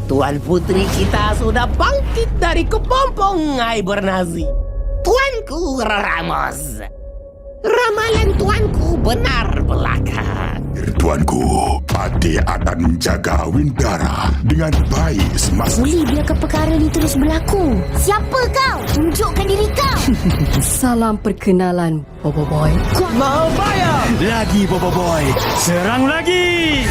Tuan Putri kita sudah bangkit dari kepompong hibernasi. Tuanku Ramos, ramalan tuanku benar belaka. Tuanku, Pati akan menjaga Windara dengan baik semasa. Boleh biarkan perkara ini terus berlaku. Siapa kau? Tunjukkan diri kau. Salam perkenalan, Bobo Boy. Mau bayar? Lagi Bobo Boy, serang lagi.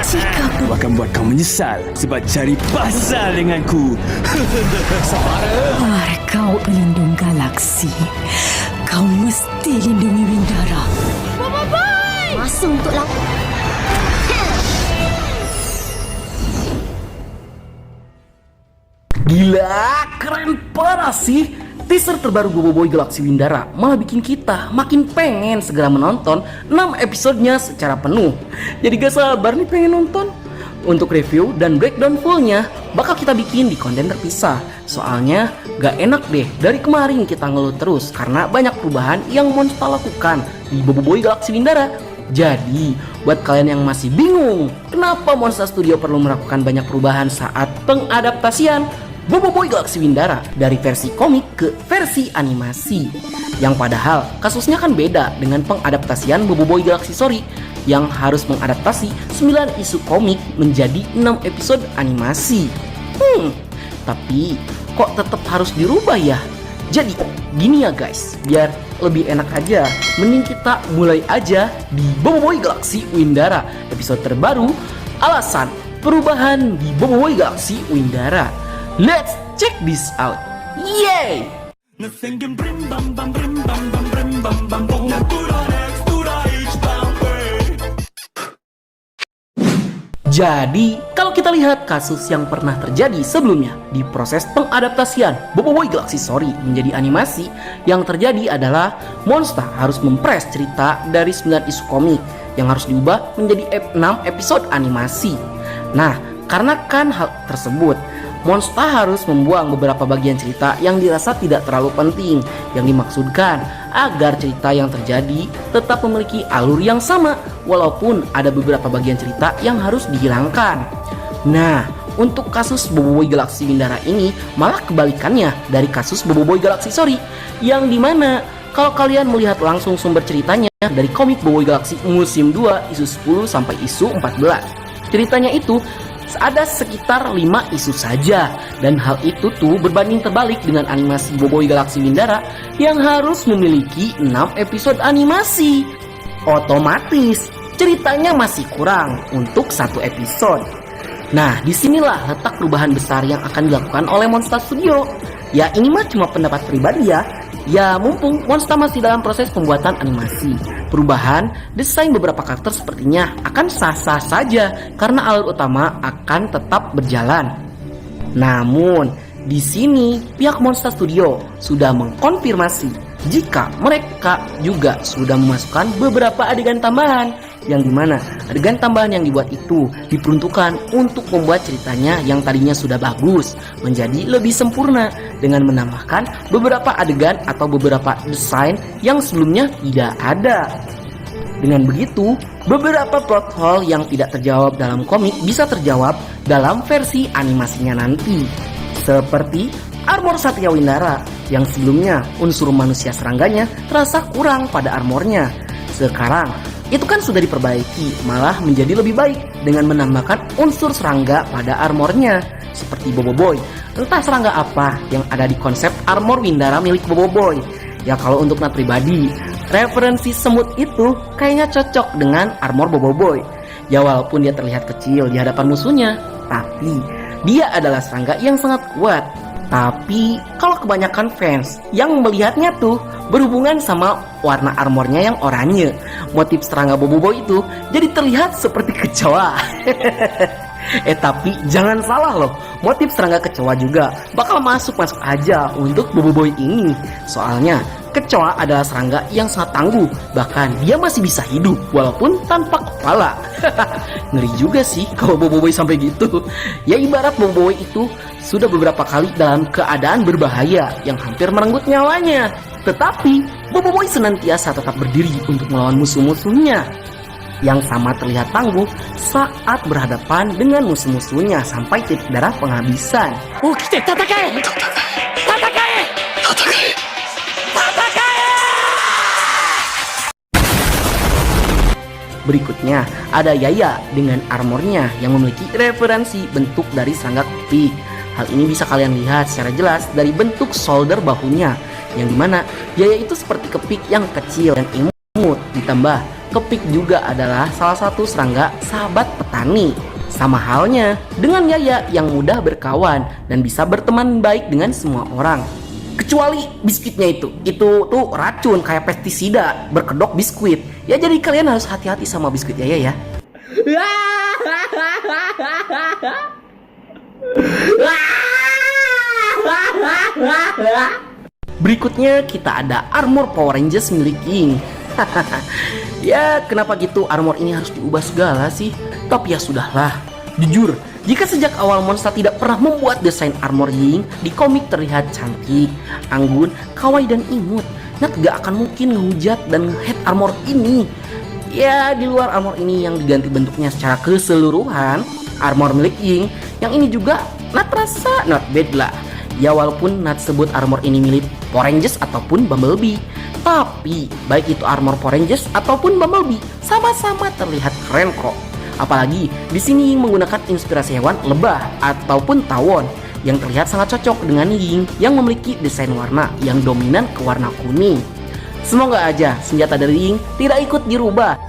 Jika Aku akan buat kau menyesal sebab cari pasal denganku. kau pelindung galaksi, kau mesti lindungi Windara. Masuk untuk lawan. Gila, keren parah sih. Teaser terbaru Bobo Boy Galaxy Windara malah bikin kita makin pengen segera menonton 6 episodenya secara penuh. Jadi gak sabar nih pengen nonton. Untuk review dan breakdown fullnya bakal kita bikin di konten terpisah. Soalnya gak enak deh, dari kemarin kita ngeluh terus karena banyak perubahan yang Monster lakukan di Bobo Boy Galaxy Windara. Jadi buat kalian yang masih bingung kenapa Monster Studio perlu melakukan banyak perubahan saat pengadaptasian Bobo Boy Galaxy Windara dari versi komik ke versi animasi, yang padahal kasusnya kan beda dengan pengadaptasian Bobo Boy Galaxy Story yang harus mengadaptasi 9 isu komik menjadi 6 episode animasi. Tapi kok tetap harus dirubah ya? Jadi gini ya guys, biar lebih enak aja, mending kita mulai aja di Bobo Boy Galaxy Windara episode terbaru, alasan perubahan di Bobo Boy Galaxy Windara. Let's check this out. Yay! Jadi, kalau kita lihat kasus yang pernah terjadi sebelumnya di proses pengadaptasian Bobo Boy Galaxy Story menjadi animasi, yang terjadi adalah Monster harus mempres cerita dari 9 isu komik yang harus diubah menjadi 6 episode animasi. Nah, karena kan hal tersebut, Monster harus membuang beberapa bagian cerita yang dirasa tidak terlalu penting, yang dimaksudkan agar cerita yang terjadi tetap memiliki alur yang sama, walaupun ada beberapa bagian cerita yang harus dihilangkan. Nah, untuk kasus Bobo Boy Galaxy Windara ini malah kebalikannya dari kasus Bobo Boy Galaxy Story, yang dimana kalau kalian melihat langsung sumber ceritanya dari komik Bobo Boy Galaxy musim 2 isu 10 sampai isu 14, ceritanya itu ada sekitar 5 isu saja, dan hal itu tuh berbanding terbalik dengan animasi Bobo Boy Galaxy Windara yang harus memiliki 6 episode animasi. Otomatis ceritanya masih kurang untuk 1 episode. Nah, disinilah letak perubahan besar yang akan dilakukan oleh Monster Studio. Ya, ini mah cuma pendapat pribadi ya. Ya, mumpung Monster masih dalam proses pembuatan animasi, perubahan desain beberapa karakter sepertinya akan sah-sah saja karena alur utama akan tetap berjalan. Namun, di sini pihak Monster Studio sudah mengkonfirmasi jika mereka juga sudah memasukkan beberapa adegan tambahan, yang dimana adegan tambahan yang dibuat itu diperuntukkan untuk membuat ceritanya yang tadinya sudah bagus menjadi lebih sempurna dengan menambahkan beberapa adegan atau beberapa desain yang sebelumnya tidak ada. Dengan begitu, beberapa plot hole yang tidak terjawab dalam komik bisa terjawab dalam versi animasinya nanti. Seperti armor Satria Windara yang sebelumnya unsur manusia serangganya terasa kurang pada armornya. Sekarang itu kan sudah diperbaiki, malah menjadi lebih baik dengan menambahkan unsur serangga pada armornya seperti Bobo Boy. Entah serangga apa yang ada di konsep armor Windara milik Bobo Boy. Ya kalau untuk Nat pribadi, referensi semut itu kayaknya cocok dengan armor Bobo Boy. Ya walaupun dia terlihat kecil di hadapan musuhnya, tapi dia adalah serangga yang sangat kuat. Tapi kalau kebanyakan fans yang melihatnya tuh berhubungan sama warna armornya yang oranye, motif serangga Bobo Boy itu jadi terlihat seperti kecoa. Tapi jangan salah loh, motif serangga kecoa juga bakal masuk aja untuk Bobo Boy ini. Soalnya kecoa adalah serangga yang sangat tangguh, bahkan dia masih bisa hidup walaupun tanpa kepala. Ngeri juga sih kalau Bobo Boy sampai gitu. Ya ibarat Bobo Boy itu sudah beberapa kali dalam keadaan berbahaya yang hampir merenggut nyawanya, tetapi Bobo Boy senantiasa tetap berdiri untuk melawan musuh-musuhnya. yang sama terlihat tangguh saat berhadapan dengan musuh-musuhnya sampai titik darah penghabisan. Berikutnya ada Yaya dengan armornya yang memiliki referensi bentuk dari serangga kepik. Hal ini bisa kalian lihat secara jelas dari bentuk shoulder bahunya, yang dimana Yaya itu seperti kepik yang kecil dan imut. Ditambah kepik juga adalah salah satu serangga sahabat petani. Sama halnya dengan Yaya yang mudah berkawan dan bisa berteman baik dengan semua orang. Kecuali biskuitnya itu tuh racun kayak pestisida, berkedok biskuit. Ya jadi kalian harus hati-hati sama biskuit Yaya ya. Berikutnya kita ada armor Power Rangers milik King. Ya kenapa gitu armor ini harus diubah segala sih? Tapi ya sudahlah. Jujur, jika sejak awal Monster tidak pernah membuat desain armor Ying di komik terlihat cantik, anggun, kawaii dan imut, Nat gak akan mungkin ngehujat dan nge-hate armor ini. Ya di luar armor ini yang diganti bentuknya secara keseluruhan, armor milik Ying yang ini juga Nat rasa not bad lah. Ya walaupun Nat sebut armor ini milik Power Rangers ataupun Bumblebee, tapi baik itu armor Power Rangers ataupun Bumblebee sama-sama terlihat keren kok. Apalagi di sini Ying menggunakan inspirasi hewan lebah ataupun tawon yang terlihat sangat cocok dengan Ying yang memiliki desain warna yang dominan ke warna kuning. Semoga aja senjata dari Ying tidak ikut dirubah.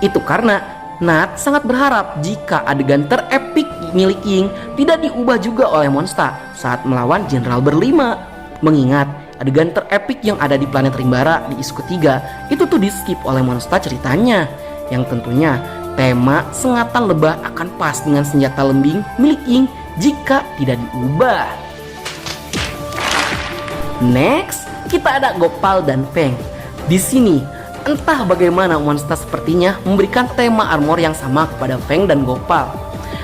Itu karena Nat sangat berharap jika adegan terepik milik Ying tidak diubah juga oleh Monster saat melawan Jenderal Berlima. Mengingat adegan terepik yang ada di planet Rimbara di isu ketiga itu tuh di skip oleh Monster ceritanya, yang tentunya tema sengatan lebah akan pas dengan senjata lembing milik Ying jika tidak diubah. Next, kita ada Gopal dan Feng. Di sini, entah bagaimana Monster sepertinya memberikan tema armor yang sama kepada Feng dan Gopal.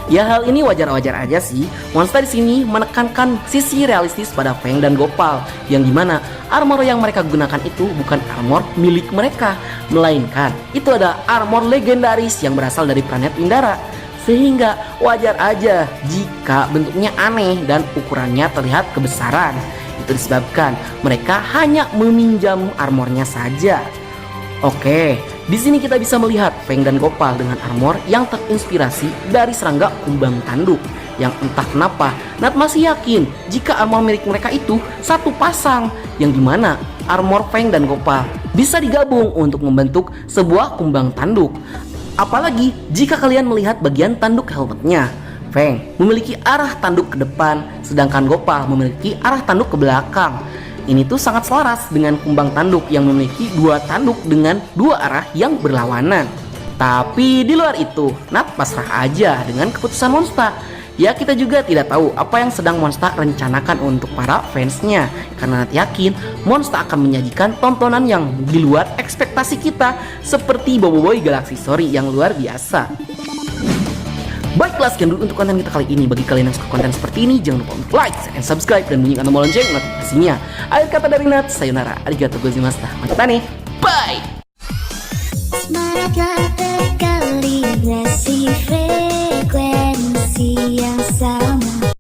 Ya hal ini wajar-wajar aja sih. Monster di sini menekankan sisi realistis pada Feng dan Gopal, yang dimana armor yang mereka gunakan itu bukan armor milik mereka, melainkan itu ada armor legendaris yang berasal dari planet Indara. Sehingga wajar aja jika bentuknya aneh dan ukurannya terlihat kebesaran. Itu disebabkan mereka hanya meminjam armornya saja. Oke, di sini kita bisa melihat Feng dan Gopal dengan armor yang terinspirasi dari serangga kumbang tanduk. Yang entah kenapa Nat masih yakin jika armor milik mereka itu satu pasang, yang dimana armor Feng dan Gopal bisa digabung untuk membentuk sebuah kumbang tanduk. Apalagi jika kalian melihat bagian tanduk helmetnya, Feng memiliki arah tanduk ke depan, sedangkan Gopal memiliki arah tanduk ke belakang. Ini tuh sangat selaras dengan kumbang tanduk yang memiliki dua tanduk dengan dua arah yang berlawanan. Tapi di luar itu, Nat pasrah aja dengan keputusan Monster. Ya kita juga tidak tahu apa yang sedang Monster rencanakan untuk para fansnya, karena Nat yakin Monster akan menyajikan tontonan yang di luar ekspektasi kita, seperti Boboiboy Galaxy Story yang luar biasa. Baiklah, sekian dulu untuk konten kita kali ini. Bagi kalian yang suka konten seperti ini, jangan lupa untuk like, share, and subscribe, dan bunyikan tombol lonceng notifikasinya. Akhir kata dari Nat, sayonara, arigatou gozaimashita, matane, bye! Semangatlah berkalibrasi frekuensi yang sama.